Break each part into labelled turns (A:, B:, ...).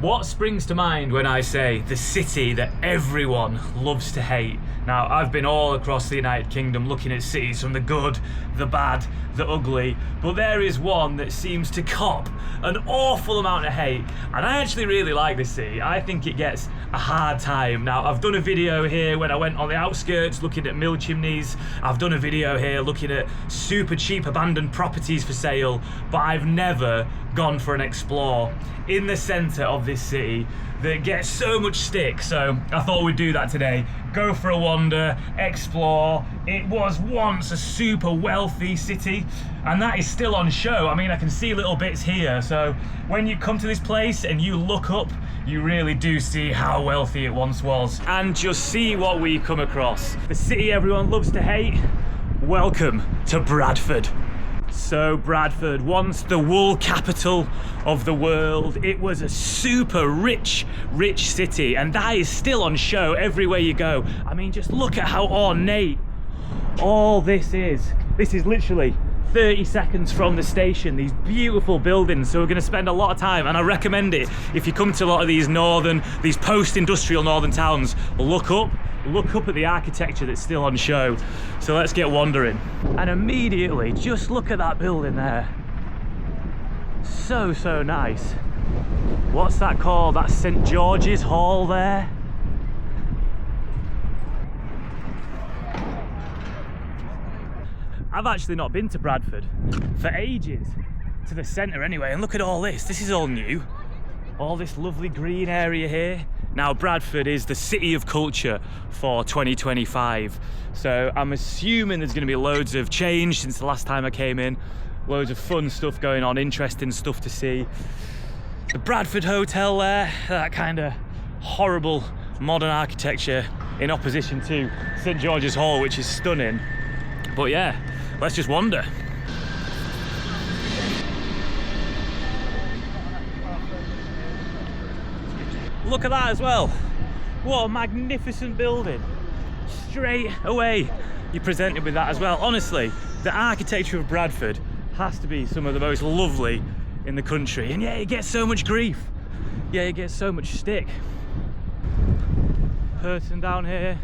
A: What springs to mind when I say the city that everyone loves to hate? Now, I've been all across the United Kingdom looking at cities from the good, the bad, the ugly, but there is one that seems to cop an awful amount of hate, and I actually really like this city. I think it gets a hard time. Now, I've done a video here when I went on the outskirts looking at mill chimneys. I've done a video here looking at super cheap abandoned properties for sale, but I've never gone for an explore in the centre of this city that gets so much stick. So I thought we'd do that today. Go for a wander, explore. It was once a super wealthy city, and that is still on show. I mean, I can see little bits here. So when you come to this place and you look up, you really do see how wealthy it once was. And just see what we come across. The city everyone loves to hate. Welcome to Bradford. So Bradford, once the wool capital of the world, it was a super rich city, and that is still on show everywhere you go. I mean, just look at how ornate all this is. This is literally 30 seconds from the station, these beautiful buildings. So we're going to spend a lot of time, and I recommend it if you come to a lot of these post-industrial northern towns. Look up at the architecture that's still on show. So let's get wandering. And immediately, just look at that building there. So nice. What's that called? That's St. George's Hall there. I've actually not been to Bradford for ages, to the centre anyway, and look at all this. This is all new. All this lovely green area here. Now, Bradford is the city of culture for 2025. So I'm assuming there's going to be loads of change since the last time I came in. Loads of fun stuff going on, interesting stuff to see. The Bradford Hotel there, that kind of horrible modern architecture in opposition to St. George's Hall, which is stunning. But yeah, let's just wander. Look at that as well. What a magnificent building. Straight away, you're presented with that as well. Honestly, the architecture of Bradford has to be some of the most lovely in the country. And yeah, it gets so much grief. Yeah, it gets so much stick. Person down here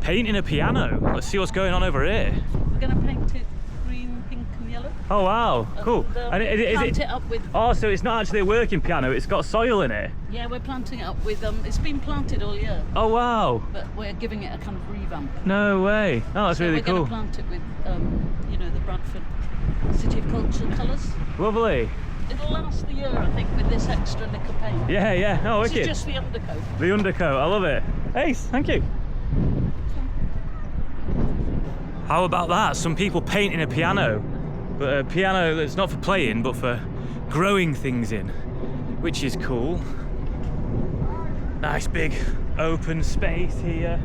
A: painting a piano. Let's see what's going on over here.
B: We're going to paint it green, pink and yellow.
A: Oh wow, cool.
B: And plant it up with...
A: Oh, so it's not actually a working piano, it's got soil in it?
B: Yeah, we're planting it up with... it's been planted all year.
A: Oh wow.
B: But we're giving it a kind of revamp.
A: No way. Oh, that's really cool.
B: We're going to plant it with, you know, the Bradford City of Culture colours.
A: Lovely.
B: It'll last the year, I think, with this extra lick of paint.
A: Yeah. Oh, wicked.
B: This is just the undercoat.
A: The undercoat, I love it. Ace, thank you. How about that? Some people painting a piano, but a piano that's not for playing, but for growing things in, which is cool. Nice big open space here.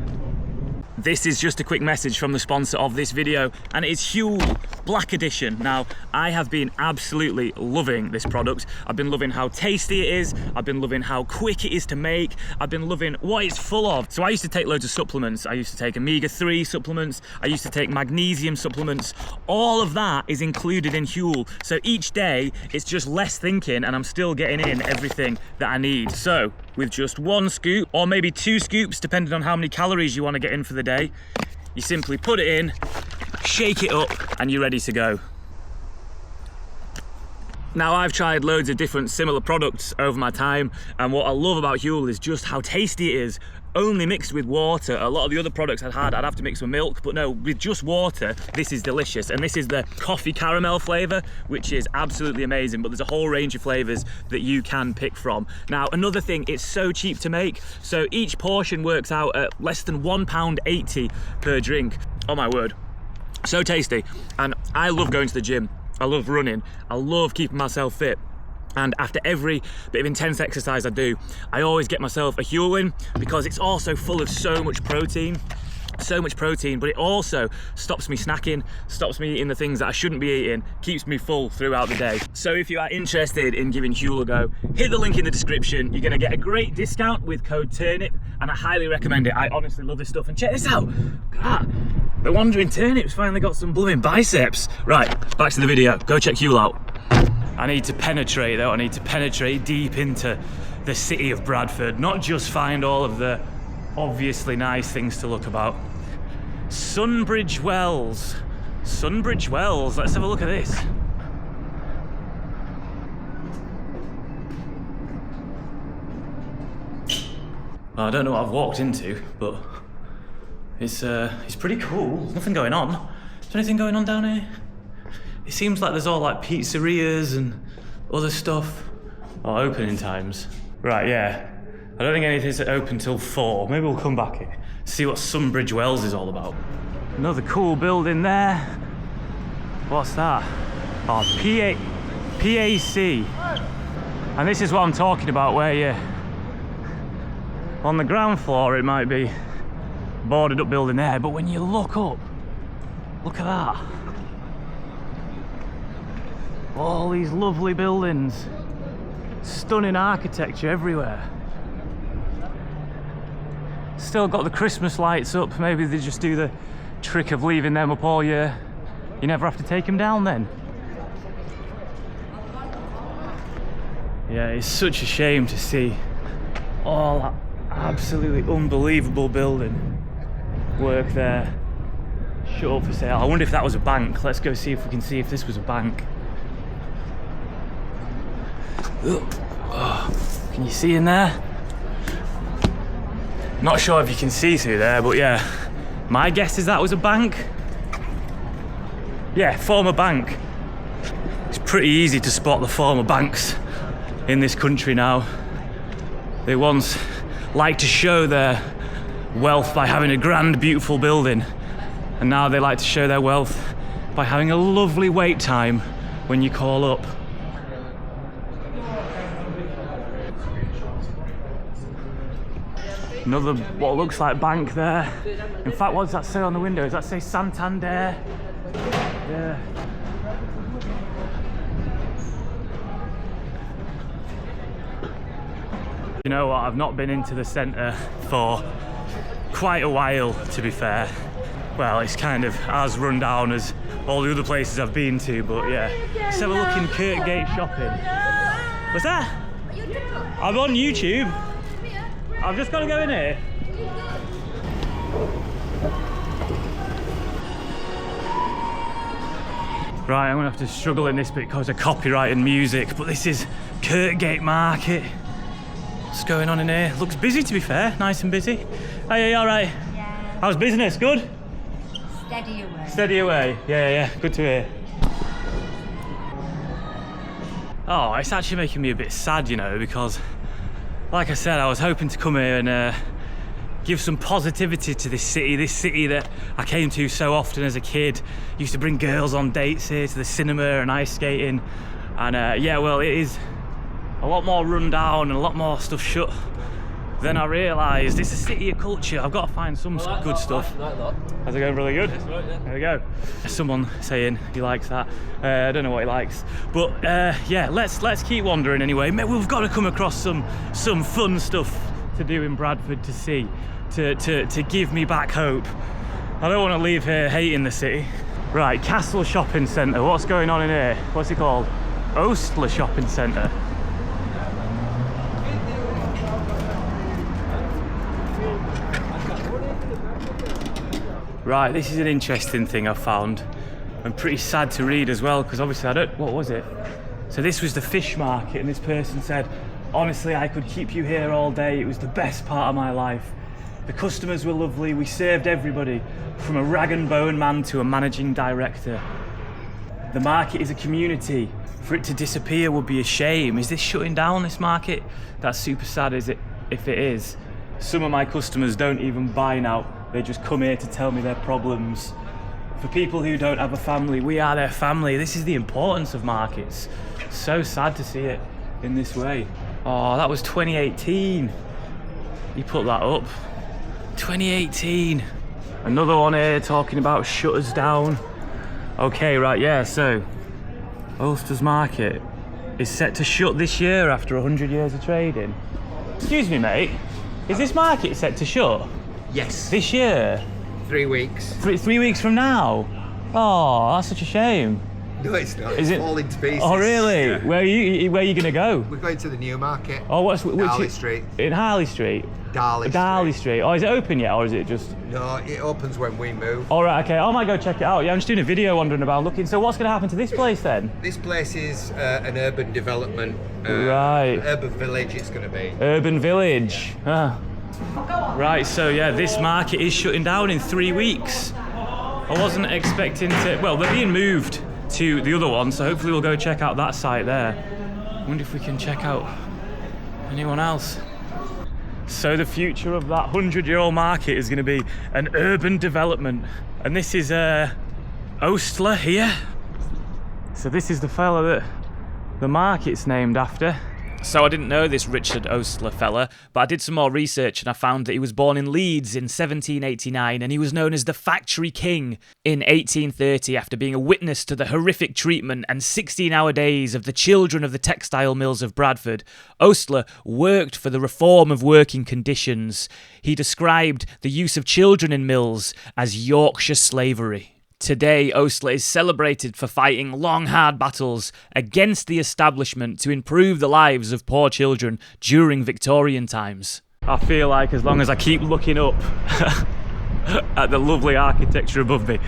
A: This is just a quick message from the sponsor of this video, and it is Huel Black Edition. Now, I have been absolutely loving this product. I've been loving how tasty it is. I've been loving how quick it is to make. I've been loving what it's full of. So I used to take loads of supplements. I used to take omega-3 supplements. I used to take magnesium supplements. All of that is included in Huel. So each day, it's just less thinking, and I'm still getting in everything that I need. So with just one scoop, or maybe 2 scoops, depending on how many calories you want to get in for the day, you simply put it in, shake it up, and you're ready to go. Now, I've tried loads of different similar products over my time, and what I love about Huel is just how tasty it is, only mixed with water. A lot of the other products I'd have to mix with milk, but no, with just water, this is delicious. And this is the coffee caramel flavour, which is absolutely amazing, but there's a whole range of flavours that you can pick from. Now, another thing, it's so cheap to make, so each portion works out at less than £1.80 per drink. Oh my word, so tasty. And I love going to the gym. I love running. I love keeping myself fit. And after every bit of intense exercise I do, I always get myself a Huel in, because it's also full of so much protein, but it also stops me snacking, stops me eating the things that I shouldn't be eating, keeps me full throughout the day. So if you are interested in giving Huel a go, hit the link in the description. You're gonna get a great discount with code TURNIP, and I highly recommend it. I honestly love this stuff. And check this out. God, the wandering turnip's finally got some blooming biceps. Right, back to the video. Go check Huel out. I need to penetrate though. I need to penetrate deep into the city of Bradford, not just find all of the obviously nice things to look about. Sunbridge Wells. Sunbridge Wells. Let's have a look at this. Well, I don't know what I've walked into, but it's pretty cool. There's nothing going on. Is there anything going on down here? It seems like there's all like pizzerias and other stuff. Oh, opening times. Right, yeah. I don't think anything's open till 4. Maybe we'll come back here, see what Sunbridge Wells is all about. Another cool building there. What's that? Oh, PAC. And this is what I'm talking about, where you on the ground floor it might be boarded up building there, but when you look up, look at that. All these lovely buildings. Stunning architecture everywhere. Still got the Christmas lights up. Maybe they just do the trick of leaving them up all year. You never have to take them down then. Yeah, it's such a shame to see all that absolutely unbelievable building work there shut up for sale. I wonder if that was a bank. Let's go see if we can see if this was a bank. Oh, can you see in there? Not sure if you can see through there, but yeah, my guess is that was a bank. Yeah, former bank. It's pretty easy to spot the former banks in this country now. They once liked to show their wealth by having a grand, beautiful building, and now they like to show their wealth by having a lovely wait time when you call up. Another what looks like bank there. In fact, what does that say on the window? Does that say Santander? Yeah. You know what, I've not been into the centre for quite a while, to be fair. Well, it's kind of as run down as all the other places I've been to, but yeah. Let's have a look in Kirkgate shopping. What's that? I'm on YouTube. I've just got to go in here. Right, I'm gonna have to struggle in this bit because of copyright and music, but this is Kirkgate Market. What's going on in here? Looks busy, to be fair, nice and busy. Hey, all right? Yeah. How's business? Good?
C: Steady away.
A: Steady away. Yeah, good to hear. Oh, it's actually making me a bit sad, you know, because like I said, I was hoping to come here and give some positivity to this city that I came to so often as a kid. Used to bring girls on dates here to the cinema and ice skating. And yeah, well, it is a lot more run down and a lot more stuff shut than I realised. It's a city of culture. I've got to find some good stuff. How's it going? Really good? Right, yeah. There we go. Someone saying he likes that. I don't know what he likes, but yeah, let's keep wandering anyway. We've got to come across some fun stuff to do in Bradford, to see, to give me back hope. I don't want to leave here hating the city. Right, Castle Shopping Centre. What's going on in here? What's it called? Ostler Shopping Centre. Right, this is an interesting thing I've found, and pretty sad to read as well, because obviously what was it? So this was the fish market, and this person said, honestly, I could keep you here all day. It was the best part of my life. The customers were lovely. We served everybody, from a rag and bone man to a managing director. The market is a community. For it to disappear would be a shame. Is this shutting down, this market? That's super sad, is it? If it is. Some of my customers don't even buy now. They just come here to tell me their problems. For people who don't have a family, we are their family. This is the importance of markets. So sad to see it in this way. Oh, that was 2018. He put that up. 2018. Another one here talking about shutters down. Okay, right, yeah, so Ulster's Market is set to shut this year after 100 years of trading. Excuse me, mate. Is this market set to shut?
D: Yes.
A: This year?
D: 3 weeks.
A: 3 weeks from now? Oh, that's such a shame.
D: No, it's not.
A: Is
D: It's
A: it?
D: falling to pieces.
A: Oh, really?
D: Yeah.
A: Where are you gonna go?
D: We're going to the new market.
A: Oh, which
D: Darley Street.
A: In Harley Street?
D: Darley
A: Street. Oh, is it open yet, or is it just?
D: No, it opens when we move.
A: All right, okay. I might go check it out. Yeah, I'm just doing a video wandering about looking. So what's going to happen to this place then?
D: This place is an urban development.
A: Right.
D: Urban village it's going to be.
A: Urban village. Ah. Right, so yeah, this market is shutting down in 3 weeks. I wasn't expecting to, well, they're being moved to the other one, so hopefully we'll go check out that site there. Wonder if we can check out anyone else. So the future of that 100-year-old market is going to be an urban development. And this is Ostler here. So this is the fella that the market's named after. So I didn't know this Richard Ostler fella, but I did some more research and I found that he was born in Leeds in 1789 and he was known as the Factory King in 1830 after being a witness to the horrific treatment and 16-hour days of the children of the textile mills of Bradford. Ostler worked for the reform of working conditions. He described the use of children in mills as Yorkshire slavery. Today, Ostler is celebrated for fighting long, hard battles against the establishment to improve the lives of poor children during Victorian times. I feel like as long as I keep looking up at the lovely architecture above me,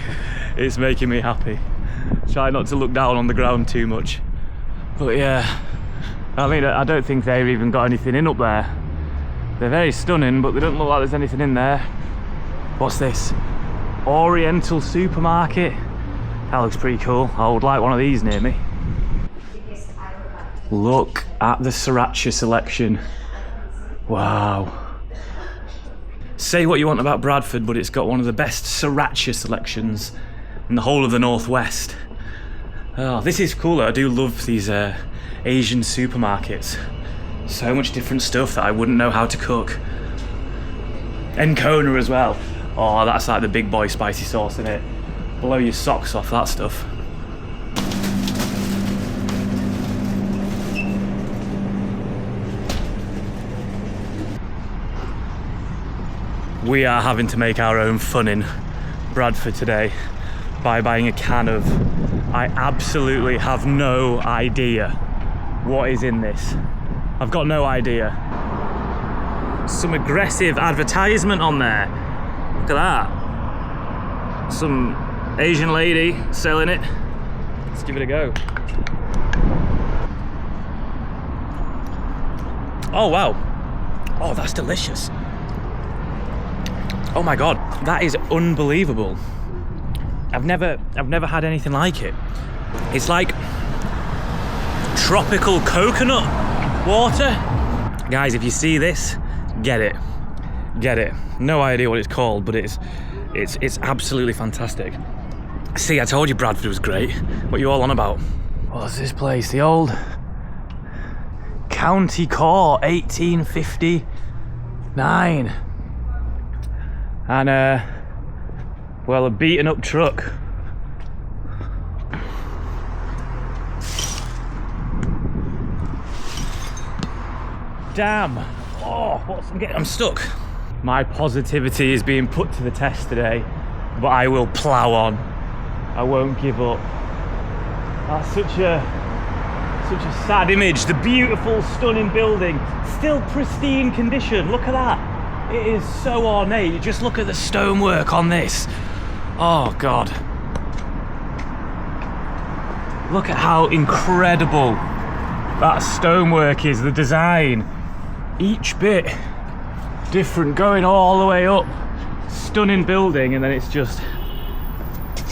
A: it's making me happy. Try not to look down on the ground too much. But yeah, I mean, I don't think they've even got anything in up there. They're very stunning, but they don't look like there's anything in there. What's this? Oriental supermarket. That looks pretty cool. I would like one of these near me. Look at the sriracha selection. Wow. Say what you want about Bradford, but it's got one of the best sriracha selections in the whole of the Northwest. Oh, this is cool. I do love these Asian supermarkets. So much different stuff that I wouldn't know how to cook. Encona as well. Oh, that's like the big boy spicy sauce in it. Blow your socks off that stuff. We are having to make our own fun in Bradford today by buying a can of, I absolutely have no idea what is in this. I've got no idea. Some aggressive advertisement on there. Look at that. Some Asian lady selling it. Let's give it a go. Oh wow. Oh, that's delicious. Oh my god, that is unbelievable. I've never had anything like it. It's like tropical coconut water. Guys, if you see this, get it. Get it. No idea what it's called, but it's absolutely fantastic. See, I told you Bradford was great. What are you all on about? What's this place? The old County Court, 1859. And well, a beaten up truck. Damn. Oh, I'm stuck. My positivity is being put to the test today, but I will plough on. I won't give up. That's such a sad image. The beautiful, stunning building, still pristine condition. Look at that. It is so ornate. Just look at the stonework on this. Oh God. Look at how incredible that stonework is, the design. Each bit different, going all the way up. Stunning building, and then it's just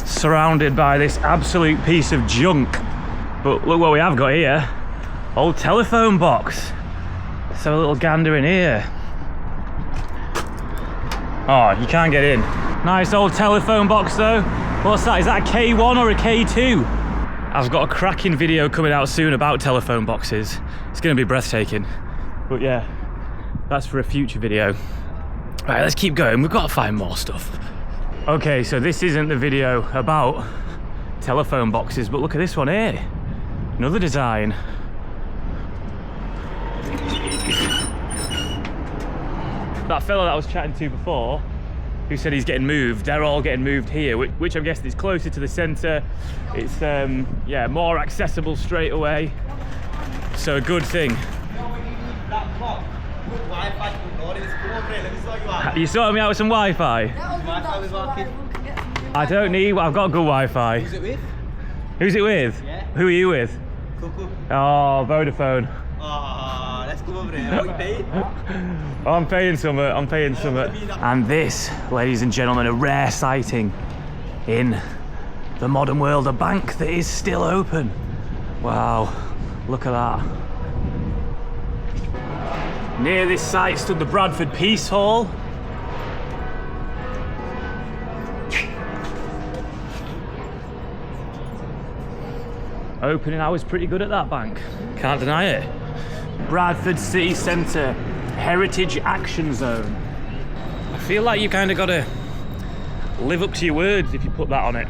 A: surrounded by this absolute piece of junk. But look what we have got here. Old telephone box. So a little gander in here. Oh, you can't get in. Nice old telephone box though. What's that? Is that a K1 or a K2? I've got a cracking video coming out soon about telephone boxes. It's gonna be breathtaking. But yeah, that's for a future video. Right, let's keep going. We've got to find more stuff. Okay, so this isn't the video about telephone boxes, but look at this one here. Another design. That fella that I was chatting to before, who said he's getting moved. They're all getting moved here, which I'm guessing is closer to the centre. It's yeah, more accessible straight away. So a good thing. You sorting me out with some Wi-Fi? I don't need. I've got good Wi-Fi.
E: Who's it with?
A: Who's it with?
E: Yeah.
A: Who are you with?
E: Cuckoo.
A: Oh, Vodafone.
E: Ah, let's go over there. What are you paying?
A: I'm paying some. I'm paying some. And this, ladies and gentlemen, a rare sighting in the modern world. A bank that is still open. Wow, look at that. Near this site stood the Bradford Peace Hall. Opening hours pretty good at that bank. Can't deny it. Bradford City Centre, Heritage Action Zone. I feel like you kind of got to live up to your words if you put that on it.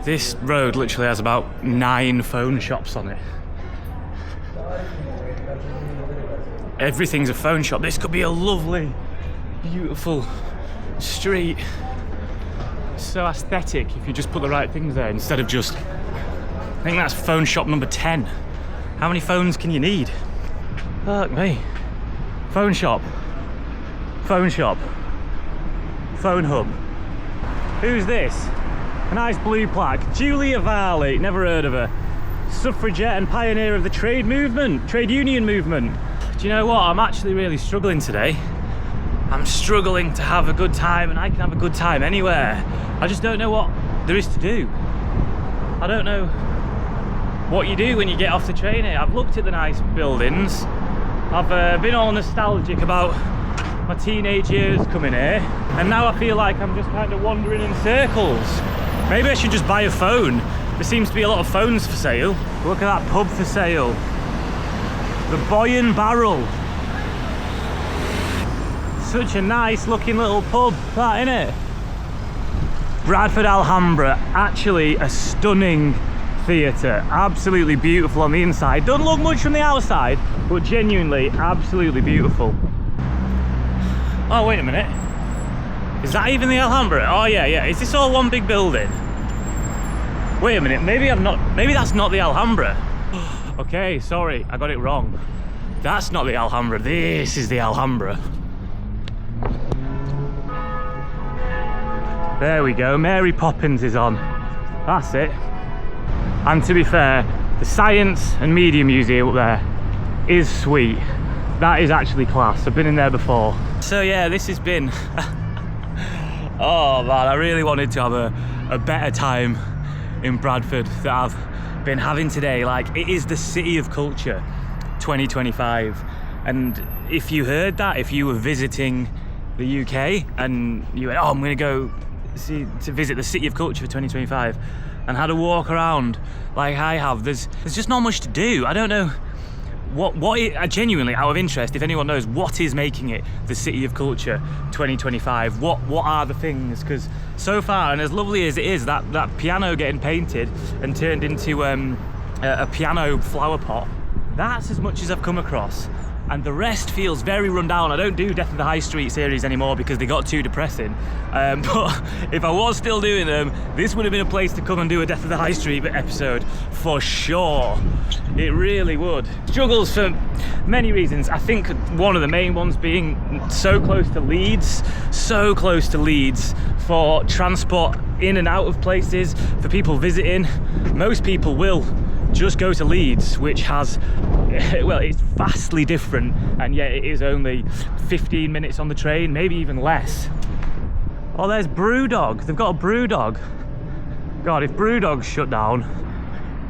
A: This road literally has about 9 phone shops on it. Everything's a phone shop. This could be a lovely, beautiful street. So aesthetic if you just put the right things there instead of just... I think that's phone shop number 10. How many phones can you need? Fuck me. Phone shop. Phone shop. Phone hub. Who's this? A nice blue plaque. Julia Varley, never heard of her. Suffragette and pioneer of the trade movement, trade union movement. Do you know what? I'm actually really struggling today. I'm struggling to have a good time, and I can have a good time anywhere. I just don't know what there is to do. I don't know what you do when you get off the train here. I've looked at the nice buildings. I've been all nostalgic about my teenage years coming here, and now I feel like I'm just kind of wandering in circles. Maybe I should just buy a phone. There seems to be a lot of phones for sale. Look at that pub for sale. The Boy and Barrel. Such a nice looking little pub, that innit? Bradford Alhambra, actually a stunning theatre. Absolutely beautiful on the inside. Doesn't look much from the outside, but genuinely absolutely beautiful. Oh, wait a minute. Is that even the Alhambra? Oh yeah, yeah. Is this all one big building? Wait a minute, maybe that's not the Alhambra. Okay, sorry, I got it wrong. That's not the Alhambra, this is the Alhambra. There we go, Mary Poppins is on. That's it. And to be fair, the Science and Media Museum up there is sweet. That is actually class, I've been in there before. So yeah, this has been... Oh man, I really wanted to have a better time in Bradford that I've been having today. Like, it is the city of culture 2025, and if you heard that, if you were visiting the UK and you went, oh, I'm gonna go to visit the city of culture for 2025, and had a walk around like I have, there's just not much to do. I don't know genuinely, out of interest, if anyone knows what is making it the city of culture 2025, what are the things? Because so far, and as lovely as it is, that piano getting painted and turned into a piano flower pot, that's as much as I've come across. And the rest feels very run down. I don't do Death of the High Street series anymore because they got too depressing. But if I was still doing them, this would have been a place to come and do a Death of the High Street episode for sure. It really would. Struggles for many reasons. I think one of the main ones being so close to Leeds for transport in and out of places, for people visiting. Most people will just go to Leeds, which has, well, it's vastly different, and yet it is only 15 minutes on the train, maybe even less. Oh, there's Brewdog. They've got a Brewdog. God, if Brewdog's shut down,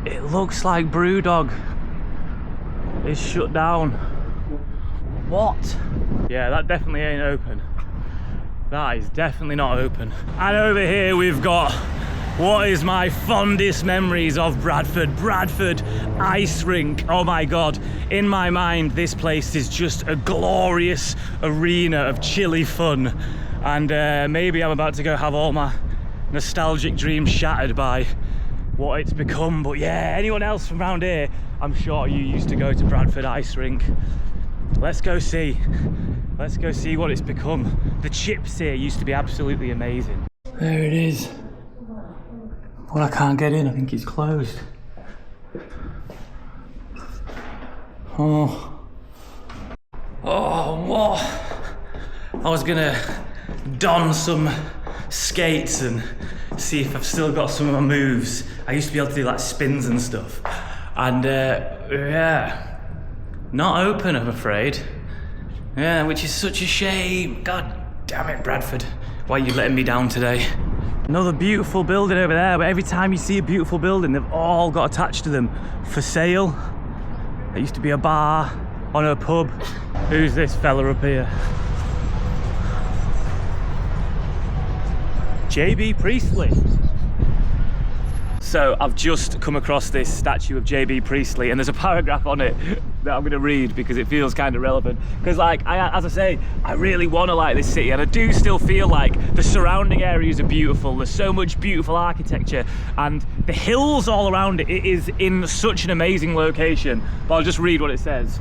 A: it looks like Brewdog is shut down. What? Yeah, that definitely ain't open. That is definitely not open. And over here we've got what is my fondest memories of Bradford Ice Rink. Oh my God, in my mind this place is just a glorious arena of chilly fun, and maybe I'm about to go have all my nostalgic dreams shattered by what it's become. But yeah, anyone else from around here, I'm sure you used to go to Bradford ice rink. Let's go see. Let's go see what it's become. The chips here used to be absolutely amazing. There it is. Well, I can't get in, I think it's closed. Oh, what? I was gonna don some skates and see if I've still got some of my moves. I used to be able to do like spins and stuff. And yeah, not open, I'm afraid. Yeah, which is such a shame. God damn it, Bradford. Why are you letting me down today? Another beautiful building over there, but every time you see a beautiful building, they've all got attached to them for sale. There used to be a bar on a pub. Who's this fella up here? JB Priestley. So I've just come across this statue of JB Priestley, and there's a paragraph on it that I'm going to read because it feels kind of relevant. Because like, as I say, I really want to like this city, and I do still feel like the surrounding areas are beautiful. There's so much beautiful architecture, and the hills all around it, it is in such an amazing location. But I'll just read what it says.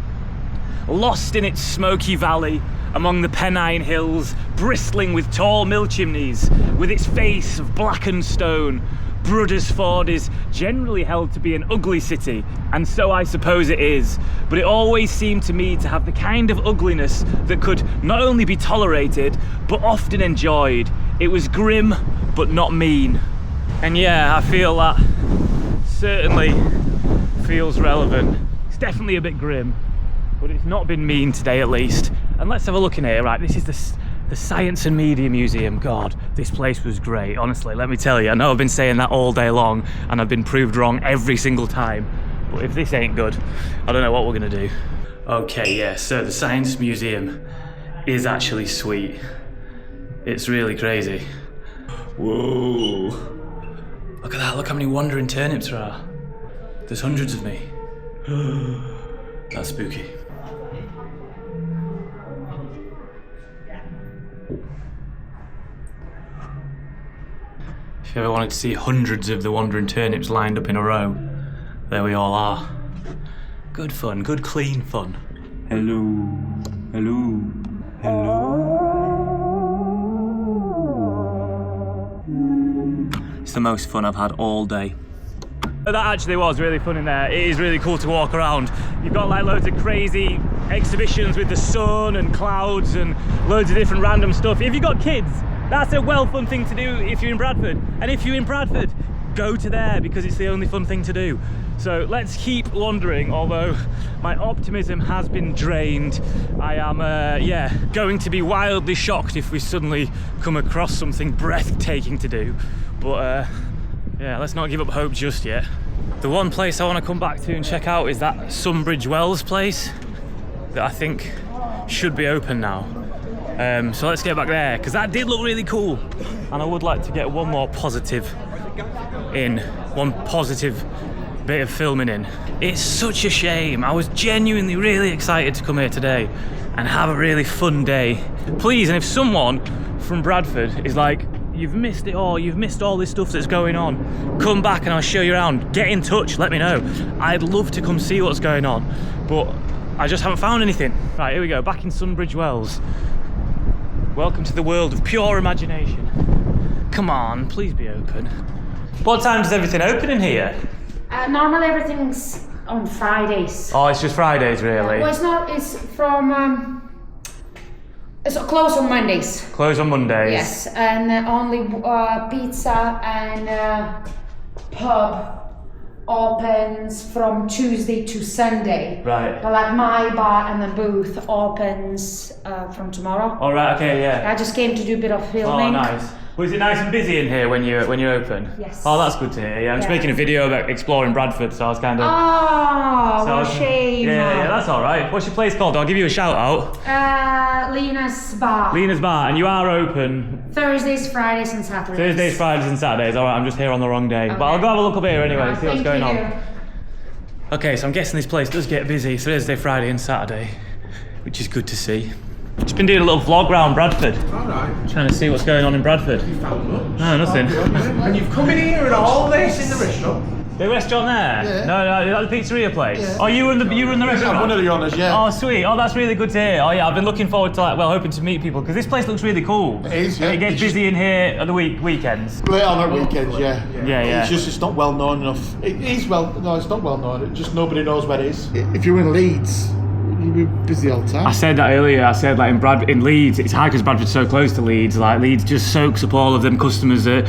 A: Lost in its smoky valley, among the Pennine Hills, bristling with tall mill chimneys, with its face of blackened stone, Bruddersford is generally held to be an ugly city, and so I suppose it is, but it always seemed to me to have the kind of ugliness that could not only be tolerated, but often enjoyed. It was grim, but not mean. And yeah, I feel that certainly feels relevant. It's definitely a bit grim, but it's not been mean today at least. And let's have a look in here. Right, this is the Science and Media Museum. God, this place was great, honestly, let me tell you. I know I've been saying that all day long, and I've been proved wrong every single time. But if this ain't good, I don't know what we're gonna do. Okay, yeah, so the Science Museum is actually sweet. It's really crazy. Whoa. Look at that, look how many wandering turnips there are. There's hundreds of me. That's spooky. If you ever wanted to see hundreds of the wandering turnips lined up in a row, there we all are. Good fun, good clean fun. Hello, hello, hello. It's the most fun I've had all day. That actually was really fun in there. It is really cool to walk around. You've got like loads of crazy exhibitions with the sun and clouds and loads of different random stuff. If you've got kids, that's a well fun thing to do if you're in Bradford. And if you're in Bradford, go to there because it's the only fun thing to do. So let's keep wandering, although my optimism has been drained. I am, going to be wildly shocked if we suddenly come across something breathtaking to do. But yeah, let's not give up hope just yet. The one place I want to come back to and check out is that Sunbridge Wells place that I think should be open now. So let's get back there, because that did look really cool. And I would like to get one more positive bit of filming in. It's such a shame. I was genuinely really excited to come here today and have a really fun day. Please, and if someone from Bradford is like, you've missed it all, you've missed all this stuff that's going on, come back and I'll show you around. Get in touch, let me know. I'd love to come see what's going on, but I just haven't found anything. Right, here we go, back in Sunbridge Wells. Welcome to the world of pure imagination. Come on, please be open. What time does everything open in here?
F: Normally everything's on Fridays.
A: Oh, it's just Fridays, really?
F: Well, it's not, it's from, it's closed on Mondays.
A: Closed on Mondays?
F: Yes, and only pizza and pub opens from Tuesday to Sunday.
A: Right.
F: But like my bar and the booth opens from tomorrow.
A: All right, okay, yeah.
F: I just came to do a bit of filming.
A: Oh, nice. Well, is it nice and busy in here when you open?
F: Yes.
A: Oh, that's good to hear. Yeah, I'm just making a video about exploring Bradford, so I was kind of.
F: Oh,
A: so
F: what a shame.
A: Yeah, that's all right. What's your place called? I'll give you a shout out.
F: Lena's Bar.
A: Lena's Bar, and you are open
F: Thursdays, Fridays, and Saturdays.
A: Thursdays, Fridays, and Saturdays. All right, I'm just here on the wrong day, but I'll go have a look up here anyway, see what's going on. Okay, so I'm guessing this place does get busy Thursday, Friday, and Saturday, which is good to see. Just been doing a little vlog round Bradford.
G: Alright.
A: Trying to see what's going on in Bradford.
G: You found much?
A: No, nothing.
G: And you've come in here and all this in the restaurant?
A: The restaurant there?
G: Yeah.
A: No, is that the pizzeria place?
G: Yeah.
A: Oh, you run the restaurant?
G: I'm one of the owners, yeah.
A: Oh, sweet. Oh, that's really good to hear. Oh, yeah, I've been looking forward to, hoping to meet people, because this place looks really cool.
G: It is, yeah.
A: It gets busy in here at the weekends.
G: Late on at weekends, yeah.
A: Yeah.
G: It's not well known enough. It's not well known. It just nobody knows where it is. If you're in Leeds, you'll be busy all the time.
A: I said that earlier. I said in Leeds, it's hard because Bradford's so close to Leeds. Like Leeds just soaks up all of them customers that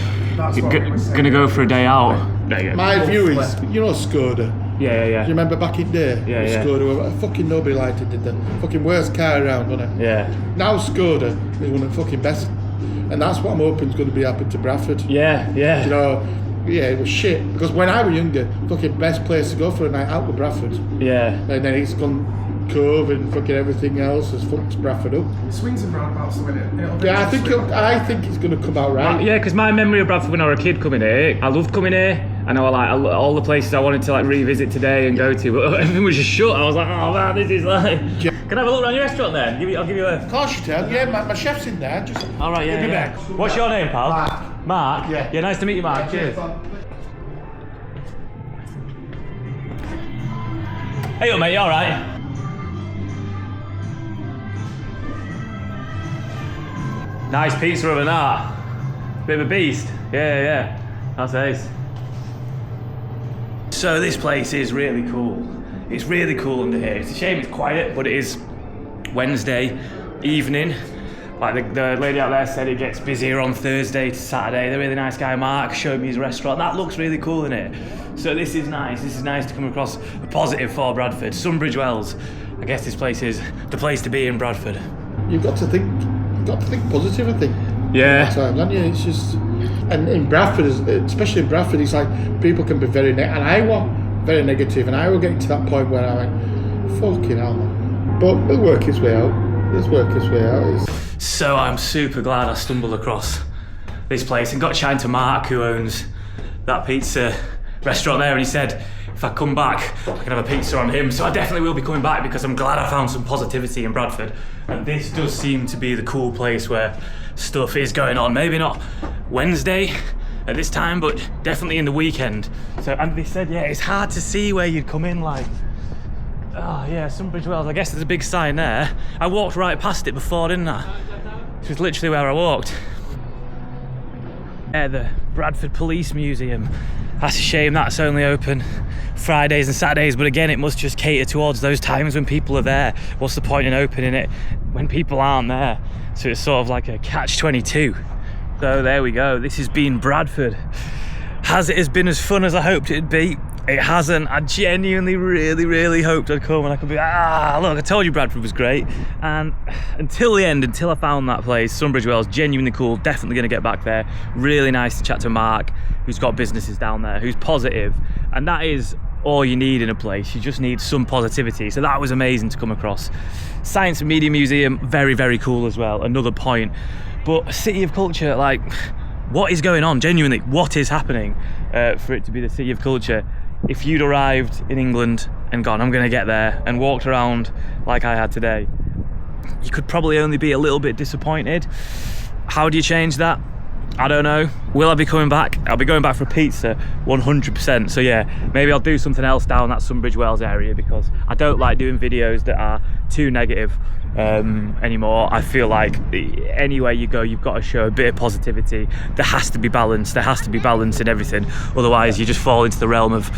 A: gonna go for a day out.
G: My view is, Skoda.
A: Yeah.
G: Do you remember back in the day?
A: Yeah.
G: Skoda, fucking nobody liked it, did they? Fucking worst car around, wasn't it?
A: Yeah.
G: Now Skoda is one of the fucking best, and that's what I'm hoping is going to be happening to Bradford.
A: Yeah.
G: It was shit because when I was younger, fucking best place to go for a night out was Bradford.
A: Yeah.
G: And then it's gone Cove and fucking everything else has fucked Bradford up.
H: Swings and roundabouts, the winner.
G: Yeah, I think it's going to come out right.
A: Yeah, because my memory of Bradford when I was a kid coming here, I loved coming here. I know all the places I wanted to revisit today and go to, but everything was just shut. I was like, oh man, this is like.
G: Yeah.
A: Can I have a look around your restaurant then? I'll give you a.
G: Of course you can. Yeah, my chef's in there. Just.
A: All right, yeah.
G: Give me
A: Yeah.
G: back.
A: What's your name, pal?
G: Mark.
A: Mark.
G: Yeah.
A: Yeah, nice to meet you, Mark. Cheers. Hey, up, mate. You all right? Nice pizza oven, that. Bit of a beast. Yeah. That's ace. So this place is really cool. It's really cool under here. It's a shame it's quiet, but it is Wednesday evening. Like the lady out there said, it gets busier on Thursday to Saturday. The really nice guy Mark showed me his restaurant. That looks really cool in it. So this is nice. This is nice to come across a positive for Bradford. Sunbridge Wells. I guess this place is the place to be in Bradford.
G: You've got to think positive, I think.
A: Yeah.
G: All the time, don't you? It's just, and in Bradford, especially in Bradford, it's like people can be very and I was very negative, and I was getting to that point where I'm like, fucking hell, man. But it'll work its way out.
A: So I'm super glad I stumbled across this place and got chatting to Mark, who owns that pizza restaurant there, and he said if I come back I can have a pizza on him. So I definitely will be coming back because I'm glad I found some positivity in Bradford, and this does seem to be the cool place where stuff is going on. Maybe not Wednesday at this time, but definitely in the weekend. So, and they said, yeah, it's hard to see where you'd come in, like, oh yeah, Sunbridge Wells. I guess there's a big sign there. I walked right past it before, didn't I? This was literally where I walked. Yeah, the Bradford Police Museum. That's a shame that's only open Fridays and Saturdays, but again, it must just cater towards those times when people are there. What's the point in opening it when people aren't there? So it's sort of like a catch-22. So there we go. This has been Bradford. Has it been as fun as I hoped it'd be? It hasn't. I genuinely really hoped I'd come and I could be, look, I told you Bradford was great. And until the end, until I found that place, Sunbridge Wells, genuinely cool. Definitely going to get back there. Really nice to chat to Mark, who's got businesses down there, who's positive. And that is all you need in a place. You just need some positivity. So that was amazing to come across. Science and Media Museum, very cool as well. Another point. But City of Culture, like, what is going on? Genuinely, what is happening for it to be the City of Culture? If you'd arrived in England and gone, I'm going to get there, and walked around like I had today, you could probably only be a little bit disappointed. How do you change that? I don't know. Will I be coming back? I'll be going back for a pizza, 100%. So yeah, maybe I'll do something else down that Sunbridge Wells area, because I don't like doing videos that are too negative anymore. I feel like anywhere you go, you've got to show a bit of positivity. There has to be balance. There has to be balance in everything. Otherwise, you just fall into the realm of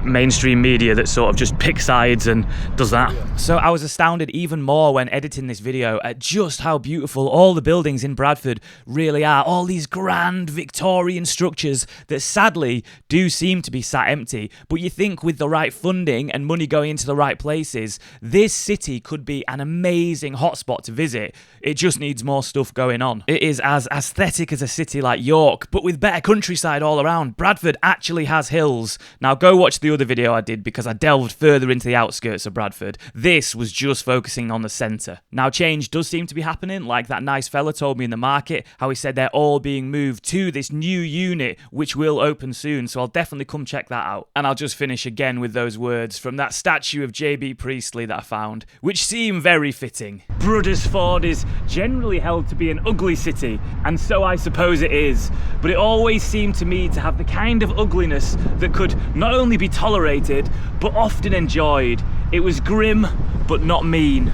A: mainstream media that sort of just picks sides and does that. So I was astounded even more when editing this video at just how beautiful all the buildings in Bradford really are. All these grand Victorian structures that sadly do seem to be sat empty, but you think with the right funding and money going into the right places, this city could be an amazing hotspot to visit. It just needs more stuff going on. It is as aesthetic as a city like York, but with better countryside all around. Bradford actually has hills. Now go watch the the other video I did because I delved further into the outskirts of Bradford. This was just focusing on the centre. Now change does seem to be happening, like that nice fella told me in the market, how he said they're all being moved to this new unit which will open soon, so I'll definitely come check that out. And I'll just finish again with those words from that statue of J.B. Priestley that I found, which seem very fitting. Bruddersford is generally held to be an ugly city, and so I suppose it is, but it always seemed to me to have the kind of ugliness that could not only be tolerated, but often enjoyed. It was grim, but not mean.